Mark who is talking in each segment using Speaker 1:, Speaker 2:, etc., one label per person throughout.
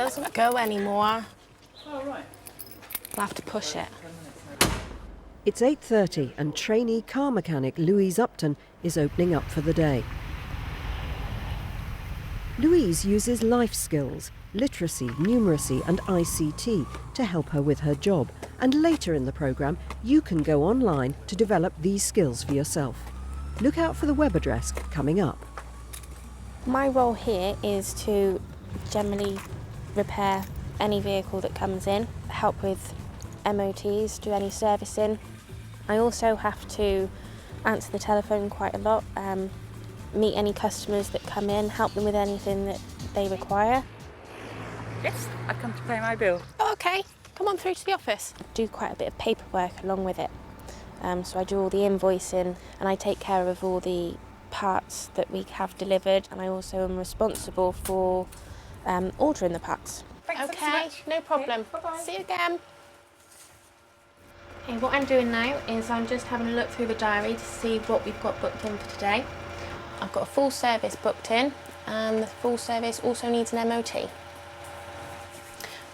Speaker 1: doesn't go anymore.
Speaker 2: Oh, right.
Speaker 1: We'll have to push it.
Speaker 3: It's 8:30 and trainee car mechanic Louise Upton is opening up for the day. Louise uses life skills, literacy, numeracy and ICT to help her with her job, and later in the programme you can go online to develop these skills for yourself. Look out for the web address coming up.
Speaker 1: My role here is to generally repair any vehicle that comes in, help with MOTs, do any servicing. I also have to answer the telephone quite a lot, meet any customers that come in, help them with anything that they require.
Speaker 2: Yes, I've come to pay my bill.
Speaker 1: Oh, okay, come on through to the office. I do quite a bit of paperwork along with it. So I do all the invoicing and I take care of all the parts that we have delivered, and I also am responsible for ordering the parts.
Speaker 2: Thanks
Speaker 1: okay,
Speaker 2: so much.
Speaker 1: no problem.
Speaker 2: Okay, bye-bye.
Speaker 1: See you again. Okay, what I'm doing now is I'm just having a look through the diary to see what we've got booked in for today. I've got a full service booked in, and the full service also needs an MOT.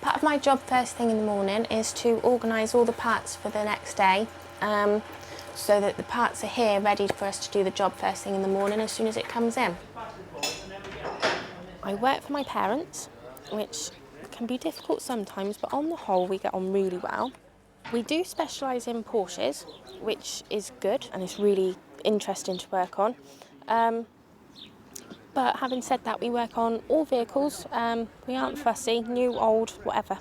Speaker 1: Part of my job first thing in the morning is to organise all the parts for the next day, so that the parts are here ready for us to do the job first thing in the morning as soon as it comes in. I work for my parents, which can be difficult sometimes, but on the whole we get on really well. We do specialise in Porsches, which is good and it's really interesting to work on. But having said that, we work on all vehicles. We aren't fussy, new, old, whatever.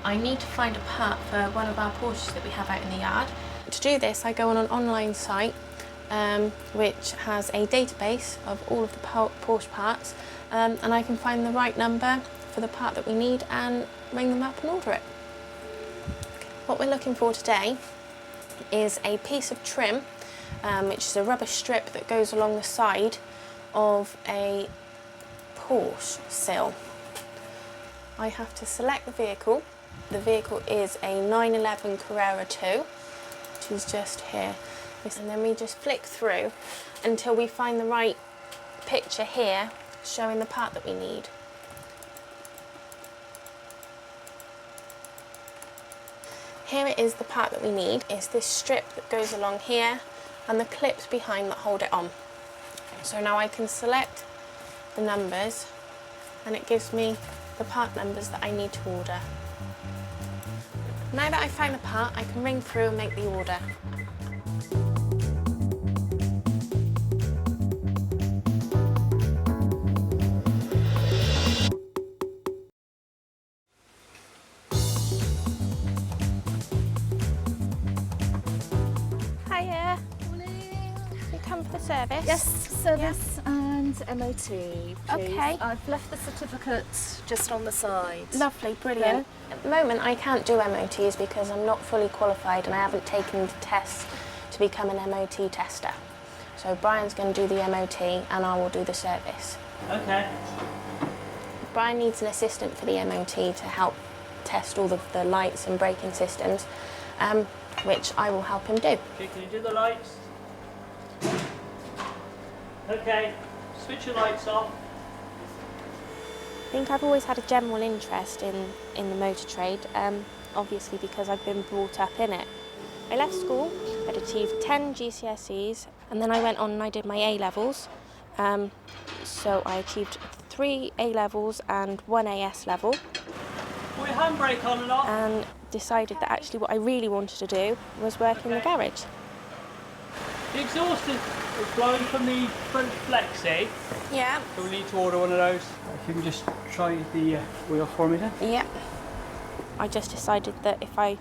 Speaker 1: I need to find a part for one of our Porsches that we have out in the yard. To do this, I go on an online site which has a database of all of the Porsche parts, and I can find the right number for the part that we need and ring them up and order it. What we're looking for today is a piece of trim, which is a rubber strip that goes along the side of a Porsche sill. I have to select the vehicle. The vehicle is a 911 Carrera 2, which is just here. And then we just flick through until we find the right picture here showing the part that we need. Here it is, the part that we need. It's this strip that goes along here and the clips behind that hold it on. So now I can select the numbers and it gives me the part numbers that I need to order. Now that I've found the part, I can ring through and make the order. Hiya.
Speaker 4: Morning.
Speaker 1: You come for the service?
Speaker 4: Yes, service and MOT, please.
Speaker 1: Okay.
Speaker 4: I've left the certificate just on the side.
Speaker 1: Lovely, brilliant. At the moment I can't do MOTs because I'm not fully qualified and I haven't taken the test to become an MOT tester. So Brian's going to do the MOT and I will do the service.
Speaker 2: Okay.
Speaker 1: Brian needs an assistant for the MOT to help test all the lights and braking systems, which I will help him do.
Speaker 2: Okay, can you do the lights? Okay, switch your lights off.
Speaker 1: I think I've always had a general interest in the motor trade, obviously because I've been brought up in it. I left school, I'd achieved 10 GCSEs, and then I went on and I did my A-levels. So I achieved 3 A-levels and 1 AS level.
Speaker 2: Put your handbrake on and off.
Speaker 1: And decided that actually what I really wanted to do was work in the garage.
Speaker 2: The exhaust is blowing from the front flexi.
Speaker 1: Yeah.
Speaker 2: So we need to order one of those. If you can just try the wheel for me then.
Speaker 1: Yeah. I just decided that if I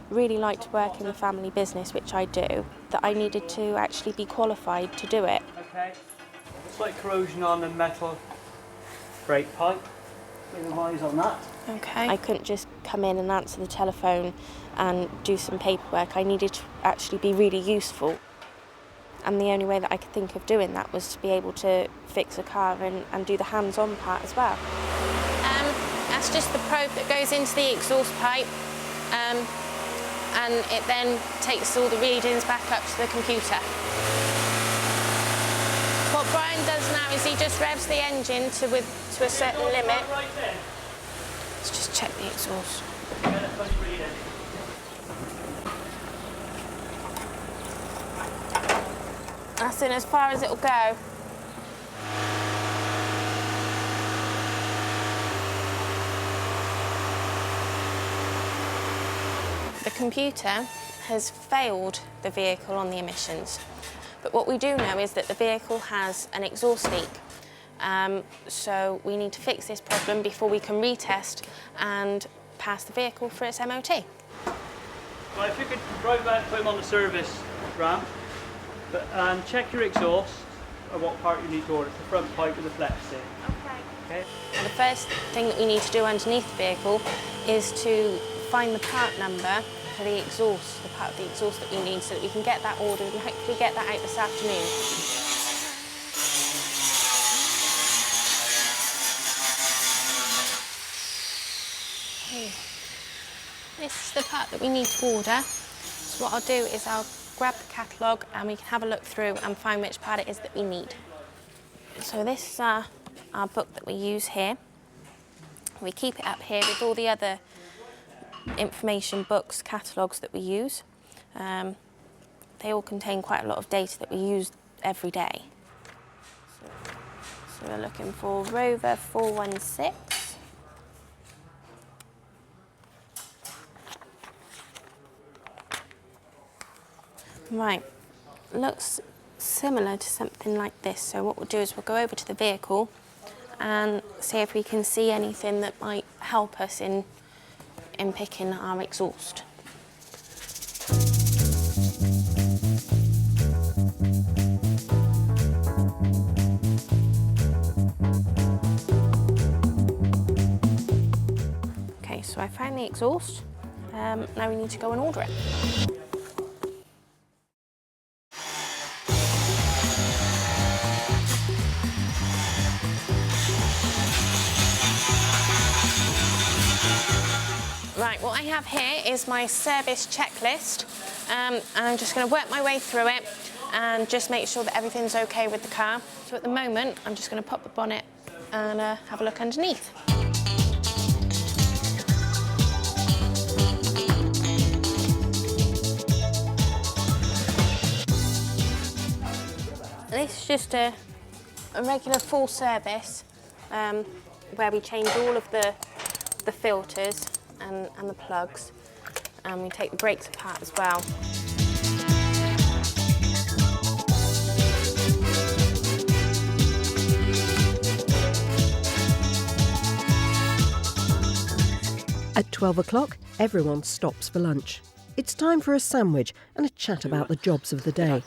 Speaker 1: really liked to work in the family business, which I do, that I needed to actually be qualified to do it.
Speaker 2: Okay. It's like corrosion on the metal brake pipe. Keep your eyes on that.
Speaker 1: Okay. I couldn't just come in and answer the telephone and do some paperwork. I needed to actually be really useful. And the only way that I could think of doing that was to be able to fix a car and do the hands-on part as well. That's just the probe that goes into the exhaust pipe, and it then takes all the readings back up to the computer. What Brian does now is he just revs the engine to a certain limit. Let's just check the exhaust. That's in as far as it'll go. The computer has failed the vehicle on the emissions, but what we do know is that the vehicle has an exhaust leak. So we need to fix this problem before we can retest and pass the vehicle for its MOT.
Speaker 2: Right, if you could drive back, put him on the service ramp, and check your exhaust and what part you need to order. It's the front pipe with the flex in. Okay.
Speaker 1: The first thing that we need to do underneath the vehicle is to find the part number for the exhaust, the part of the exhaust that we need, so that we can get that ordered and hopefully get that out this afternoon. Okay. This is the part that we need to order. So what I'll do is I'll grab the catalogue and we can have a look through and find which part it is that we need. So this is our book that we use here. We keep it up here with all the other information books, catalogues that we use. They all contain quite a lot of data that we use every day. So we're looking for Rover 416. Right, looks similar to something like this. So what we'll do is we'll go over to the vehicle and see if we can see anything that might help us in picking our exhaust. Okay, so I found the exhaust. Now we need to go and order it. Right, what I have here is my service checklist, and I'm just going to work my way through it and just make sure that everything's okay with the car. So at the moment, I'm just going to pop the bonnet and have a look underneath. This is just a regular full service where we change all of the filters and the plugs, and we take the brakes apart as well.
Speaker 3: At 12 o'clock, everyone stops for lunch. It's time for a sandwich and a chat about the jobs of the day.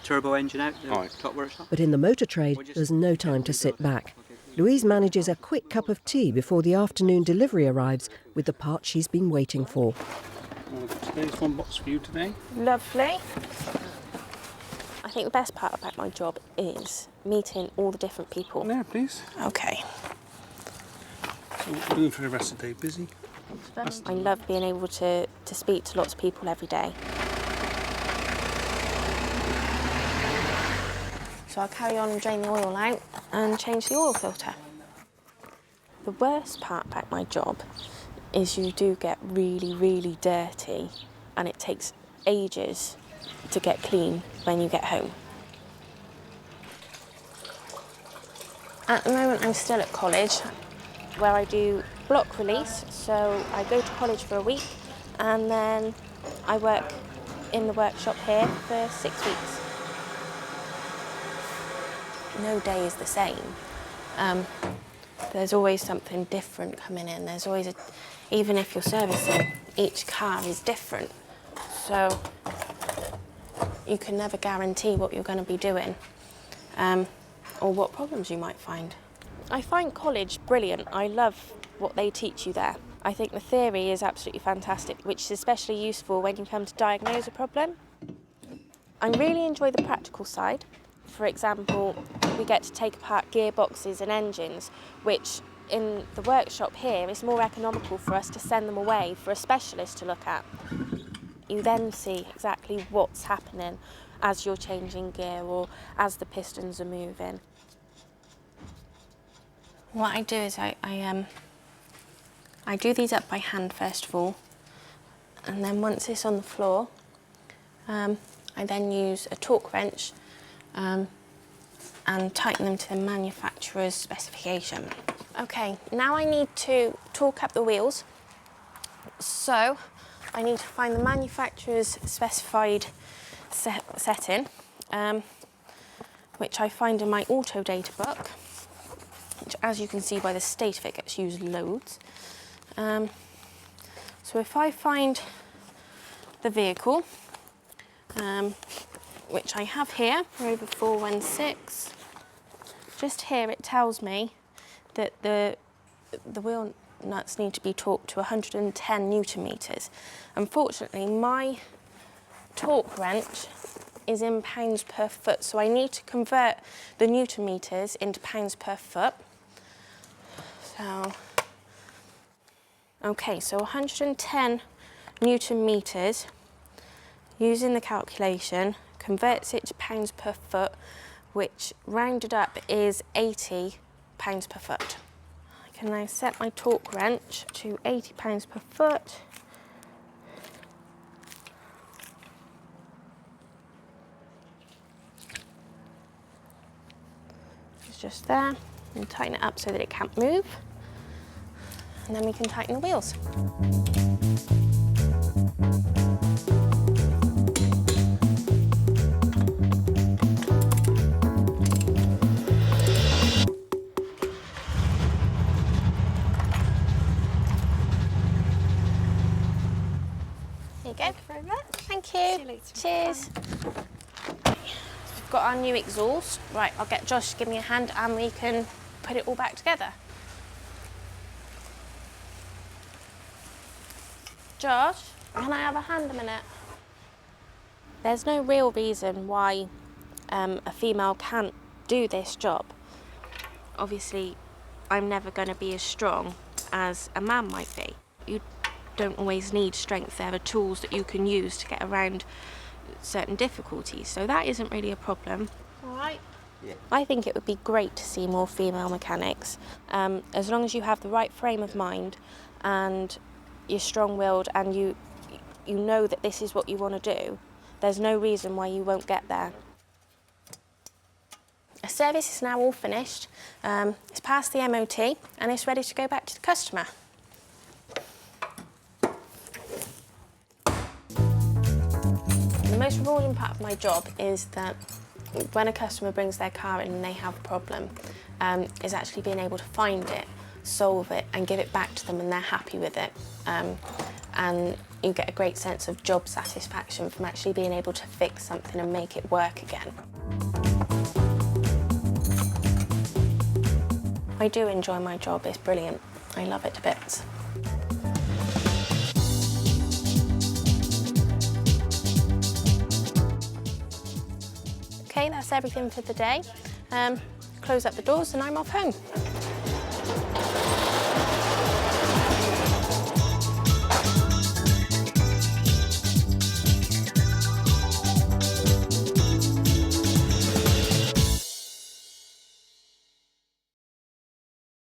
Speaker 2: Turbo engine out, the top workshop.
Speaker 3: But in the motor trade, there's no time to sit back. Louise manages a quick cup of tea before the afternoon delivery arrives with the part she's been waiting for.
Speaker 5: There's one box for you today.
Speaker 1: Lovely. I think the best part about my job is meeting all the different people.
Speaker 5: Yeah, please.
Speaker 1: Okay.
Speaker 5: So what we're doing for the rest of the day? Busy?
Speaker 1: I love being able to speak to lots of people every day. So I'll carry on and drain the oil out and change the oil filter. The worst part about my job is you do get really, really dirty, and it takes ages to get clean when you get home. At the moment I'm still at college, where I do block release. So I go to college for a week and then I work in the workshop here for 6 weeks. No day is the same. There's always something different coming in. There's always even if you're servicing, each car is different. So you can never guarantee what you're going to be doing or what problems you might find. I find college brilliant. I love what they teach you there. I think the theory is absolutely fantastic, which is especially useful when you come to diagnose a problem. I really enjoy the practical side. For example, we get to take apart gearboxes and engines, which in the workshop here is more economical for us to send them away for a specialist to look at. You then see exactly what's happening as you're changing gear or as the pistons are moving. What I do is I do these up by hand first of all, and then once it's on the floor, I then use a torque wrench and tighten them to the manufacturer's specification. Okay, now I need to torque up the wheels. So I need to find the manufacturer's specified setting, which I find in my auto data book, which, as you can see by the state of it, gets used loads. So if I find the vehicle, which I have here, Rover 416, just here it tells me that the wheel nuts need to be torqued to 110 Newton meters. Unfortunately, my torque wrench is in pounds per foot, so I need to convert the Newton meters into pounds per foot. So, okay, so 110 Newton meters, using the calculation, converts it to pounds per foot, which rounded up is 80 pounds per foot. I can now set my torque wrench to 80 pounds per foot. It's just there, and tighten it up so that it can't move. And then we can tighten the wheels. There you go.
Speaker 4: Thank you very much.
Speaker 1: Thank you.
Speaker 4: See you later.
Speaker 1: Cheers. We've got our new exhaust. Right, I'll get Josh to give me a hand and we can put it all back together. Josh, can I have a hand a minute? There's no real reason why a female can't do this job. Obviously, I'm never going to be as strong as a man might be. You don't always need strength. There are tools that you can use to get around certain difficulties, so that isn't really a problem. All right. Yeah. I think it would be great to see more female mechanics, as long as you have the right frame of mind and you're strong-willed and you know that this is what you want to do. There's no reason why you won't get there. The service is now all finished. It's passed the MOT and it's ready to go back to the customer. The most rewarding part of my job is that when a customer brings their car in and they have a problem, is actually being able to find it, solve it and give it back to them and they're happy with it. And you get a great sense of job satisfaction from actually being able to fix something and make it work again. I do enjoy my job, it's brilliant. I love it to bits. Okay, that's everything for the day. Close up the doors and I'm off home.